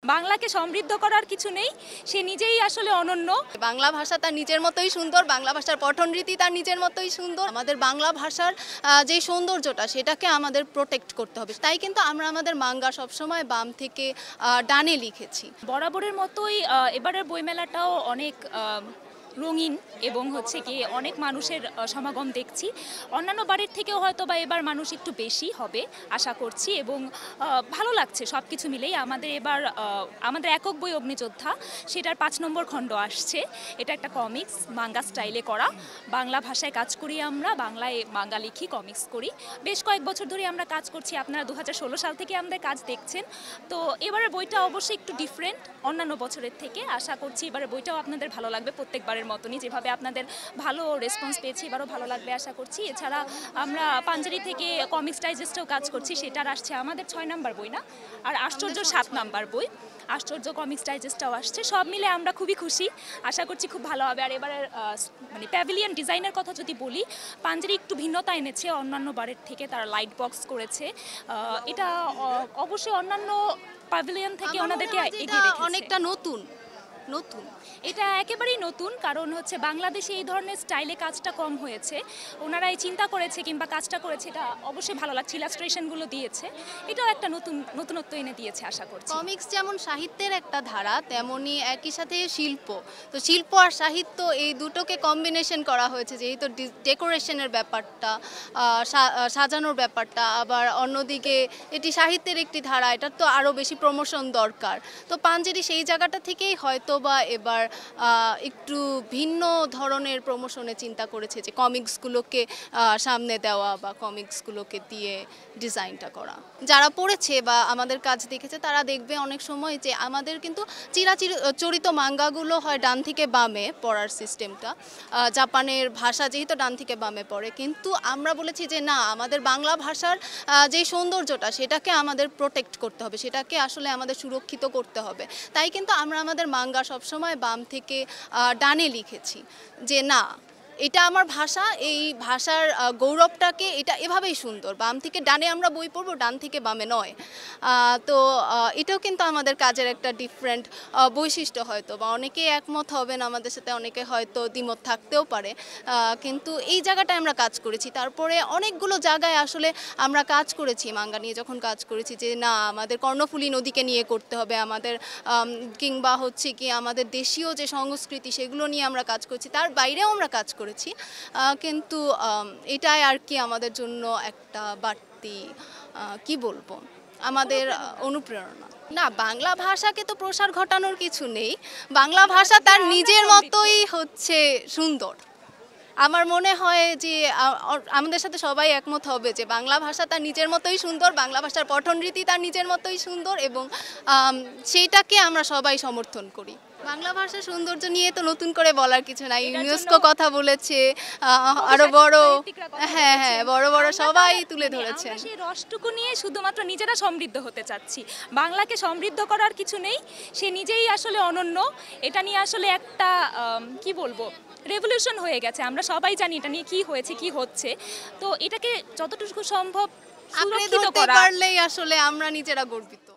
বাংলাকে সমৃদ্ধ করার কিছু নেই, সে নিজেই আসলে অনন্য। বাংলা ভাষা তার নিজের মতোই সুন্দর, বাংলা ভাষার পঠন রীতি তার নিজের মতোই সুন্দর। আমাদের বাংলা ভাষার যে সৌন্দর্যটা সেটাকে আমাদের প্রোটেক্ট করতে হবে। তাই কিন্তু আমরা আমাদের মাঙ্গা সবসময় বাম থেকে ডানে লিখেছি। বরাবরের মতোই এবারের বইমেলাটাও অনেক রঙিন এবং হচ্ছে কি অনেক মানুষের সমাগম দেখছি। অন্যান্য বাড়ির থেকেও হয়তো বা এবার মানুষ একটু বেশি হবে আশা করছি, এবং ভালো লাগছে সব কিছু মিলেই। আমাদের এবার আমাদের একক বই অগ্নিযোদ্ধা, সেটার ৫ নম্বর খণ্ড আসছে। এটা একটা কমিক্স মাঙ্গা স্টাইলে করা, বাংলা ভাষায় কাজ করি আমরা, বাংলায় মাঙ্গা লিখি, কমিক্স করি। বেশ কয়েক বছর ধরে আমরা কাজ করছি, আপনারা ২০১৬ সাল থেকে আমাদের কাজ দেখছেন। তো এবারের বইটা অবশ্যই একটু ডিফারেন্ট অন্যান্য বছরের থেকে। আশা করছি এবারের বইটাও আপনাদের ভালো লাগবে, প্রত্যেকবারের মতনই যেভাবে আপনাদের ভালো রেসপন্স পেয়েছি এবারও ভালো লাগবে আশা করছি। এছাড়া আমরা পাঞ্জেরি থেকে কমিক্স ডাইজেস্টেও কাজ করছি, সেটার আসছে আমাদের ৬ নাম্বার বই না, আর আশ্চর্য ৭ নাম্বার বই, আশ্চর্য কমিক্স ডাইজেস্টটাও আসছে। সব মিলে আমরা খুবই খুশি, আশা করছি খুব ভালো হবে। আর এবারের মানে প্যাভিলিয়ন ডিজাইনের কথা যদি বলি, পাঞ্জেরি একটু ভিন্নতা এনেছে অন্যান্য বারের থেকে, তারা লাইট বক্স করেছে। এটা অবশ্যই অন্যান্য প্যাভিলিয়ন থেকে ওনাদেরকে এগিয়ে রেখেছে। অনেকটা নতুন নতুন এটা একেবারেই নতুন, কারণ হচ্ছে বাংলাদেশে এই ধরনের স্টাইলে কাজটা কম হয়েছে। ওনারা এই চিন্তা করেছে কিংবা কাজটা করেছে, এটা অবশ্যই ভালো লাগছে। ইলাস্ট্রেশনগুলো দিয়েছে, এটাও একটা নতুনত্ব এনে দিয়েছে আশা করছি। কমিক্স যেমন সাহিত্যের একটা ধারা, তেমনি একই সাথে শিল্প। তো শিল্প আর সাহিত্য এই দুটোকে কম্বিনেশন করা হয়েছে, যেহেতু ডেকোরেশনের ব্যাপারটা, সাজানোর ব্যাপারটা, আবার অন্যদিকে এটি সাহিত্যের একটি ধারা, এটার তো আরও বেশি প্রমোশন দরকার। তো পাঞ্জেরি সেই জায়গাটা থেকেই হয়তো বা এবার একটু ভিন্ন ধরনের প্রমোশনে চিন্তা করেছে, যে কমিক্সগুলোকে সামনে দেওয়া বা কমিক্সগুলোকে দিয়ে ডিজাইনটা করা। যারা পড়েছে বা আমাদের কাজ দেখেছে তারা দেখবে অনেক সময় যে আমাদের কিন্তু চিরাচরিত মাঙ্গাগুলো হয় ডান থেকে বামে পড়ার সিস্টেমটা, জাপানের ভাষা যেহেতু ডান থেকে বামে পড়ে, কিন্তু আমরা বলেছি যে না, আমাদের বাংলা ভাষার যে সৌন্দর্যটা সেটাকে আমাদের প্রোটেক্ট করতে হবে, সেটাকে আসলে আমাদের সুরক্ষিত করতে হবে। তাই কিন্তু আমরা আমাদের মাঙ্গা সবসময় বাম থেকে ডানে লিখেছি, যে না, এটা আমার ভাষা, এই ভাষার গৌরবটাকে এটা এভাবেই সুন্দর, বাম থেকে ডানে আমরা বই পড়বো, ডান থেকে বামে নয়। তো এটাও কিন্তু আমাদের কাজের একটা ডিফারেন্ট বৈশিষ্ট্য, হয়তো বা অনেকে একমত হবেন আমাদের সাথে, অনেকে হয়তো দ্বিমত থাকতেও পারে, কিন্তু এই জায়গাটায় আমরা কাজ করেছি। তারপরে অনেকগুলো জায়গায় আসলে আমরা কাজ করেছি মাঙ্গা নিয়ে, যখন কাজ করেছি যে না, আমাদের কর্ণফুলী নদীকে নিয়ে করতে হবে, আমাদের কিংবা হচ্ছে কি আমাদের দেশীয় যে সংস্কৃতি সেগুলো নিয়ে আমরা কাজ করছি, তার বাইরেও আমরা কাজ করেছি। কিন্তু এটাই আর কি আমাদের জন্য একটা বাড়তি কি বলবো, আমাদের অনুপ্রেরণা। না, বাংলা ভাষাকে তো প্রসার ঘটানোর কিছু নেই, বাংলা ভাষা তার নিজের মতোই হচ্ছে সুন্দর। আমার মনে হয় যে আমাদের সাথে সবাই একমত হবে যে বাংলা ভাষা তার নিজের মতোই সুন্দর, বাংলা ভাষার পঠন রীতি তার নিজের মতোই সুন্দর, এবং সেইটাকে আমরা সবাই সমর্থন করি। বাংলা ভাষার সৌন্দর্য নিয়ে তো নতুন করে বলার কিছু নাই, ইউনেস্কো কথা বলেছে, আরো বড়, হ্যাঁ বড় বড় সবাই তুলে ধরেছেন। সেই রসটুকু নিয়ে শুধুমাত্র নিজেরা সমৃদ্ধ হতে চাচ্ছি। বাংলাকে সমৃদ্ধ করার কিছু নেই, সে নিজেই আসলে অনন্য। এটা নিয়ে আসলে একটা কি বলবো, রেভলিউশন হয়ে গেছে। আমরা সবাই জানি এটা নিয়ে কি হয়েছে, কি হচ্ছে। তো এটাকে যতটুকু সম্ভব সুরক্ষিত করা, পারলেই আসলে আমরা নিজেরা গর্বিত।